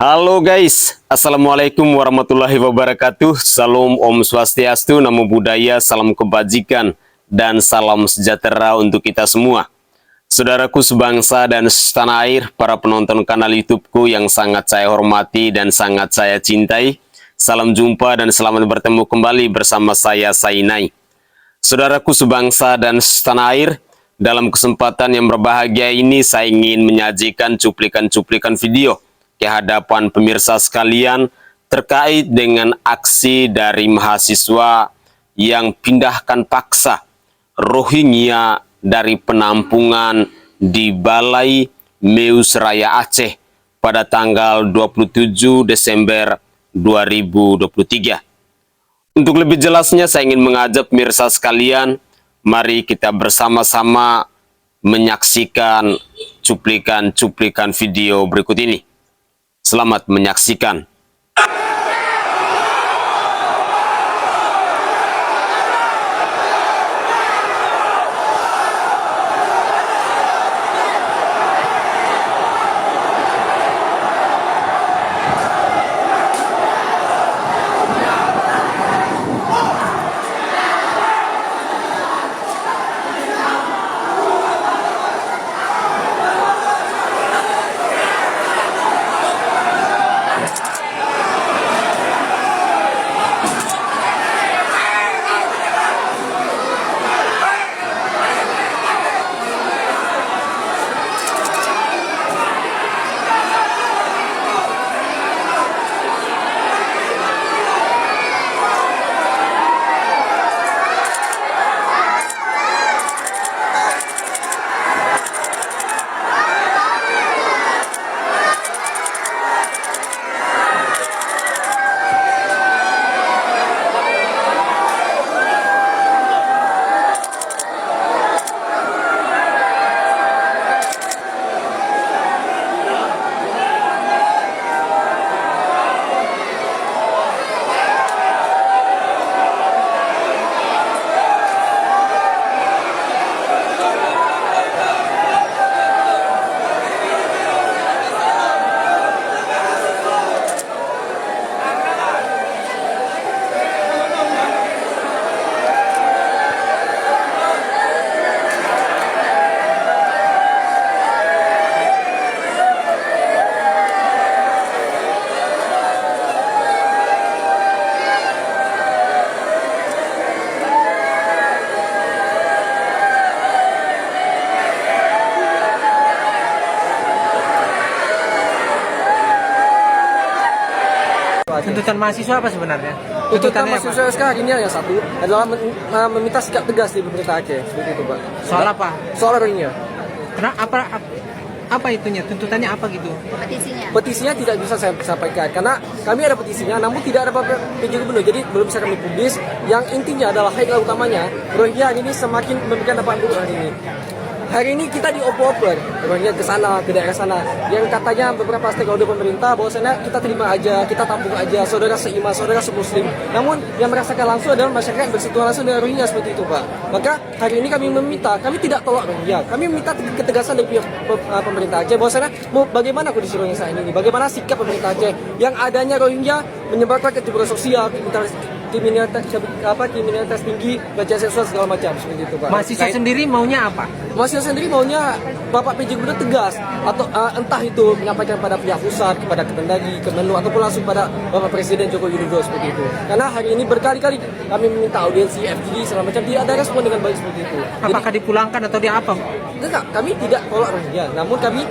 Halo guys, Assalamualaikum warahmatullahi wabarakatuh. Salam Om Swastiastu, Namo Buddhaya, salam kebajikan, dan salam sejahtera untuk kita semua. Saudaraku sebangsa dan setanah air, para penonton kanal YouTubeku yang sangat saya hormati dan sangat saya cintai. Salam jumpa dan selamat bertemu kembali bersama saya, Sainai. Saudaraku sebangsa dan setanah air, dalam kesempatan yang berbahagia ini saya ingin menyajikan cuplikan-cuplikan video ke hadapan pemirsa sekalian terkait dengan aksi dari mahasiswa yang pindahkan paksa Rohingya dari penampungan di Balai Meus Raya Aceh pada tanggal 27 Desember 2023. Untuk lebih jelasnya saya ingin mengajak pemirsa sekalian, mari kita bersama-sama menyaksikan cuplikan-cuplikan video berikut ini. Selamat menyaksikan. Tuntutan mahasiswa apa sebenarnya? Tuntutan mahasiswa sekarang ini yang satu adalah meminta sikap tegas di pemerintah Aceh, seperti itu, Pak. Soal apa? Soal Rohingya. Kenapa apa itunya? Tuntutannya apa gitu? Petisinya tidak bisa saya sampaikan karena kami ada petisinya, namun tidak ada PJ Gubernur, jadi belum bisa kami publis. Yang intinya adalah highlight utamanya, Rohingya ini semakin memberikan dampak buruk hari ini. Hari ini kita dioper-oper, Rohingya ke sana, ke daerah sana. Yang katanya beberapa stakeholder pemerintah bahwasanya kita terima aja, kita tampung aja, saudara seiman, saudara semuslim. Namun yang merasakan langsung adalah masyarakat yang bersentuhan langsung dengan Rohingya seperti itu, Pak. Maka hari ini kami meminta, kami tidak tolak Rohingya, kami meminta ketegasan dari pihak pemerintah Aceh bahwasanya bagaimana kondisi Rohingya saat ini, bagaimana sikap pemerintah Aceh yang adanya Rohingya menyebabkan kecemburuan sosial, kriminalitas tinggi, pelecehan seksual segala macam seperti itu, Pak. Mahasiswa sendiri maunya apa? Mahasiswa sendiri maunya Bapak PJ Gubernur tegas atau entah itu menyampaikan pada pihak pusat, kepada Kemendagri, Kemenlu ataupun langsung pada Bapak Presiden Joko Widodo seperti itu. Karena hari ini berkali-kali kami meminta audiensi FGD segala macam, tidak ada respon dengan baik seperti itu. Apakah dipulangkan atau dia apa? Enggak, kami tidak tolak Rohingya, namun kami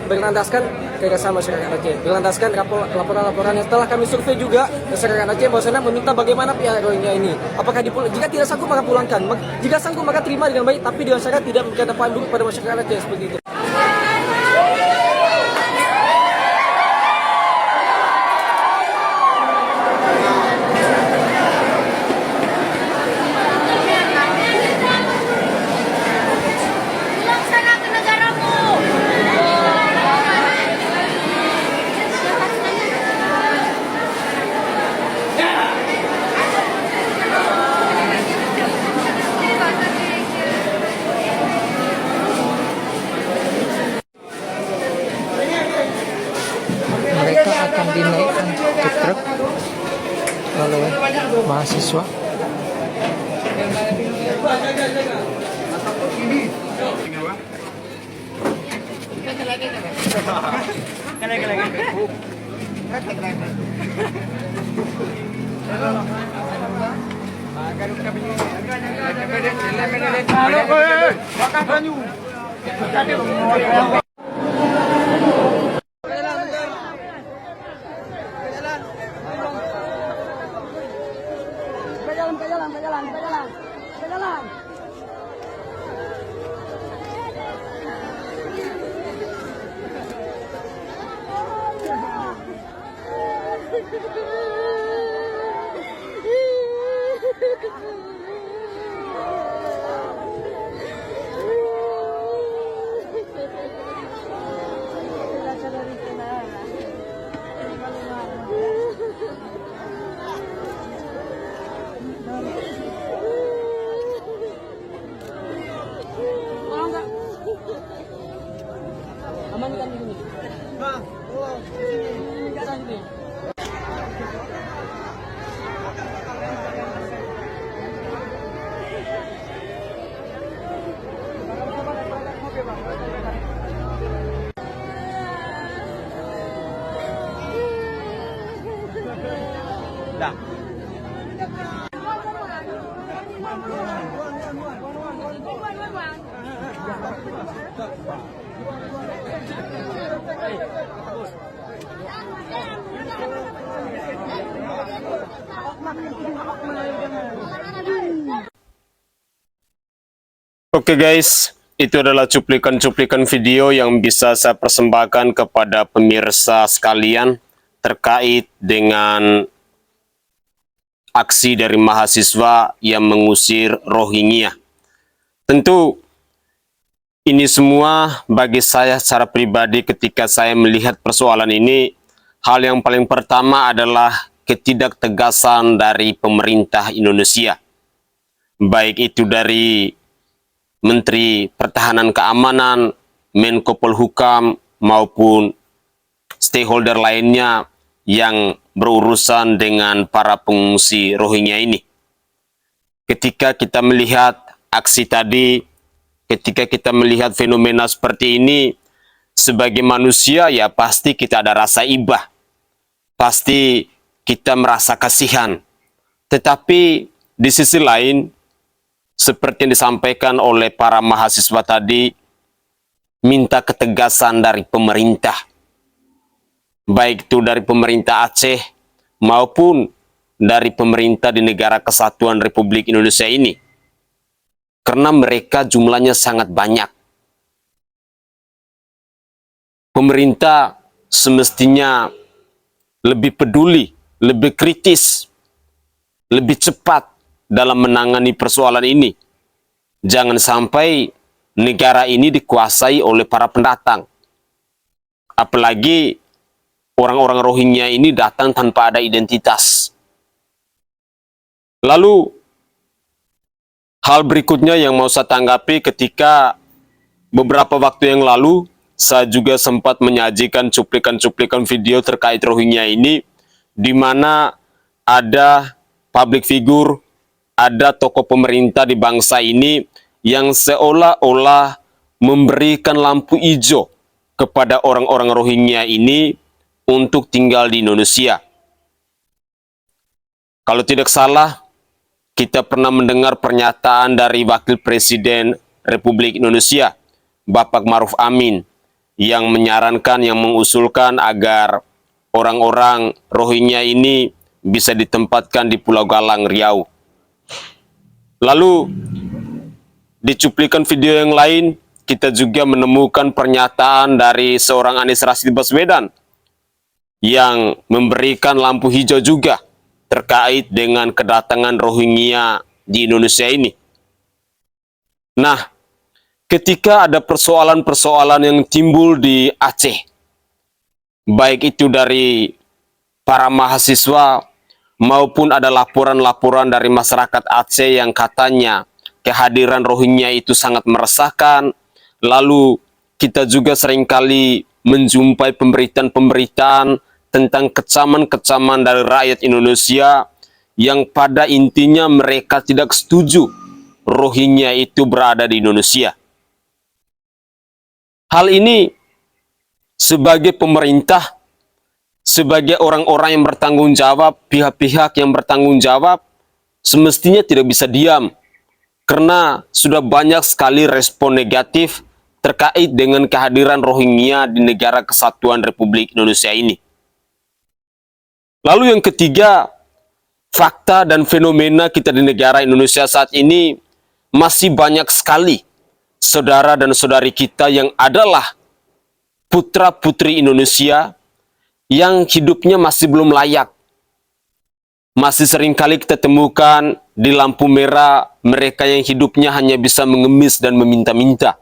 berlandaskan keresahan masyarakat Aceh, berlandaskan laporan-laporan yang telah kami survei juga masyarakat Aceh bahwasanya meminta bagaimana pihak Rohingya ini, apakah jika tidak sanggup maka pulangkan, jika sanggup maka terima dengan baik, tapi dengan syarat tidak memberikan dampak buruk pada masyarakat Aceh seperti itu. apakah akan dinaikkan ke truk oleh mahasiswa? Amankan di sini. Oke guys, itu adalah cuplikan-cuplikan video yang bisa saya persembahkan kepada pemirsa sekalian terkait dengan aksi dari mahasiswa yang mengusir Rohingya. Tentu ini semua bagi saya secara pribadi ketika saya melihat persoalan ini, hal yang paling pertama adalah ketidaktegasan dari pemerintah Indonesia. Baik itu dari Menteri Pertahanan Keamanan, Menko Polhukam, maupun stakeholder lainnya yang berurusan dengan para pengungsi Rohingya ini. Ketika kita melihat aksi tadi, ketika kita melihat fenomena seperti ini, sebagai manusia ya pasti kita ada rasa ibah. Pasti kita merasa kasihan. Tetapi di sisi lain, seperti yang disampaikan oleh para mahasiswa tadi, minta ketegasan dari pemerintah. Baik itu dari pemerintah Aceh maupun dari pemerintah di negara Kesatuan Republik Indonesia ini. Karena mereka jumlahnya sangat banyak. Pemerintah semestinya lebih peduli, lebih kritis, lebih cepat dalam menangani persoalan ini. Jangan sampai negara ini dikuasai oleh para pendatang. Apalagi orang-orang Rohingya ini datang tanpa ada identitas. Lalu, hal berikutnya yang mau saya tanggapi ketika beberapa waktu yang lalu, saya juga sempat menyajikan cuplikan-cuplikan video terkait Rohingya ini, di mana ada public figure, ada tokoh pemerintah di bangsa ini yang seolah-olah memberikan lampu hijau kepada orang-orang Rohingya ini untuk tinggal di Indonesia. Kalau tidak salah, kita pernah mendengar pernyataan dari Wakil Presiden Republik Indonesia, Bapak Maruf Amin, yang menyarankan, yang mengusulkan agar orang-orang Rohingya ini bisa ditempatkan di Pulau Galang, Riau. Lalu, di cuplikan video yang lain, kita juga menemukan pernyataan dari seorang Anies Rashid Baswedan yang memberikan lampu hijau juga terkait dengan kedatangan Rohingya di Indonesia ini. Nah, ketika ada persoalan-persoalan yang timbul di Aceh, baik itu dari para mahasiswa maupun ada laporan-laporan dari masyarakat Aceh yang katanya kehadiran Rohingya itu sangat meresahkan. Lalu kita juga seringkali menjumpai pemberitaan-pemberitaan tentang kecaman-kecaman dari rakyat Indonesia yang pada intinya mereka tidak setuju Rohingya itu berada di Indonesia. Hal ini sebagai pemerintah, sebagai orang-orang yang bertanggung jawab, pihak-pihak yang bertanggung jawab, semestinya tidak bisa diam. Karena sudah banyak sekali respon negatif terkait dengan kehadiran Rohingya di negara kesatuan Republik Indonesia ini. Lalu yang ketiga, fakta dan fenomena kita di negara Indonesia saat ini masih banyak sekali saudara dan saudari kita yang adalah putra-putri Indonesia yang hidupnya masih belum layak. Masih seringkali kita temukan di lampu merah mereka yang hidupnya hanya bisa mengemis dan meminta-minta.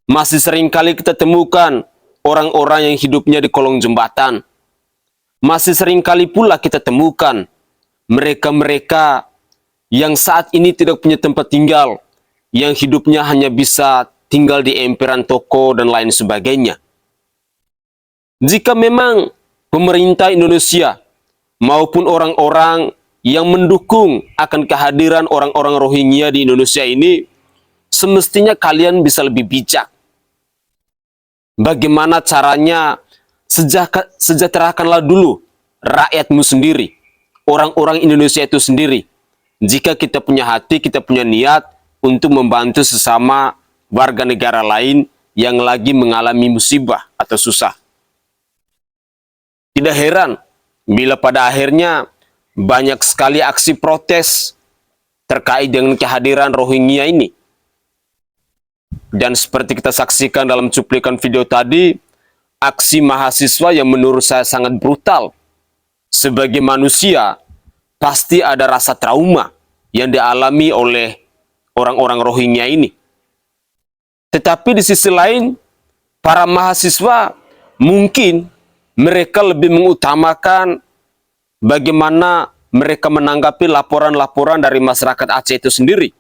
Masih seringkali kita temukan orang-orang yang hidupnya di kolong jembatan. Masih seringkali pula kita temukan mereka-mereka yang saat ini tidak punya tempat tinggal, yang hidupnya hanya bisa tinggal di emperan toko dan lain sebagainya. Jika memang pemerintah Indonesia maupun orang-orang yang mendukung akan kehadiran orang-orang Rohingya di Indonesia ini, semestinya kalian bisa lebih bijak. Bagaimana caranya sejahterakanlah dulu rakyatmu sendiri, orang-orang Indonesia itu sendiri. Jika kita punya hati, kita punya niat untuk membantu sesama warga negara lain yang lagi mengalami musibah atau susah. Tidak heran bila pada akhirnya banyak sekali aksi protes terkait dengan kehadiran Rohingya ini. Dan seperti kita saksikan dalam cuplikan video tadi, aksi mahasiswa yang menurut saya sangat brutal. Sebagai manusia, pasti ada rasa trauma yang dialami oleh orang-orang Rohingya ini. Tetapi di sisi lain, para mahasiswa mungkin mereka lebih mengutamakan bagaimana mereka menanggapi laporan-laporan dari masyarakat Aceh itu sendiri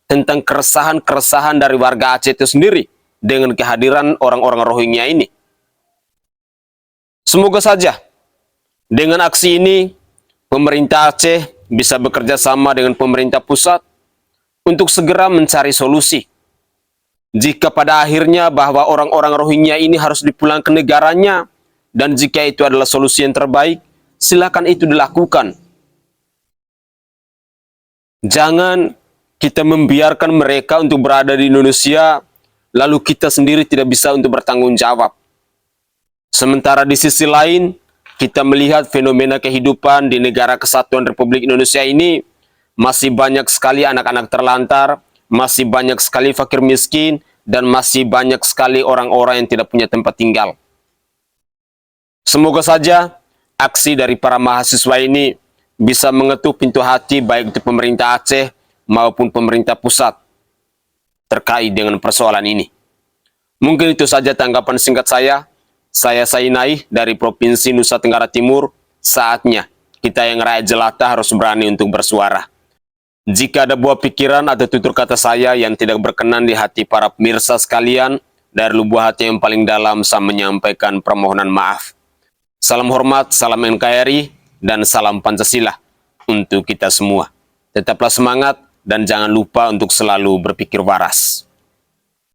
tentang keresahan-keresahan dari warga Aceh itu sendiri dengan kehadiran orang-orang Rohingya ini. Semoga saja dengan aksi ini pemerintah Aceh bisa bekerja sama dengan pemerintah pusat untuk segera mencari solusi. Jika pada akhirnya bahwa orang-orang Rohingya ini harus dipulang ke negaranya, dan jika itu adalah solusi yang terbaik, silakan itu dilakukan. Jangan kita membiarkan mereka untuk berada di Indonesia, lalu kita sendiri tidak bisa untuk bertanggung jawab. Sementara di sisi lain, kita melihat fenomena kehidupan di negara kesatuan Republik Indonesia ini, masih banyak sekali anak-anak terlantar, masih banyak sekali fakir miskin, dan masih banyak sekali orang-orang yang tidak punya tempat tinggal. Semoga saja aksi dari para mahasiswa ini bisa mengetuk pintu hati baik itu pemerintah Aceh maupun pemerintah pusat terkait dengan persoalan ini. Mungkin itu saja tanggapan singkat saya. Saya Sainai dari Provinsi Nusa Tenggara Timur. Saatnya kita yang rakyat jelata harus berani untuk bersuara. Jika ada buah pikiran atau tutur kata saya yang tidak berkenan di hati para pemirsa sekalian, dari lubuk hati yang paling dalam saya menyampaikan permohonan maaf. Salam hormat, salam NKRI, dan salam Pancasila untuk kita semua. Tetaplah semangat dan jangan lupa untuk selalu berpikir waras.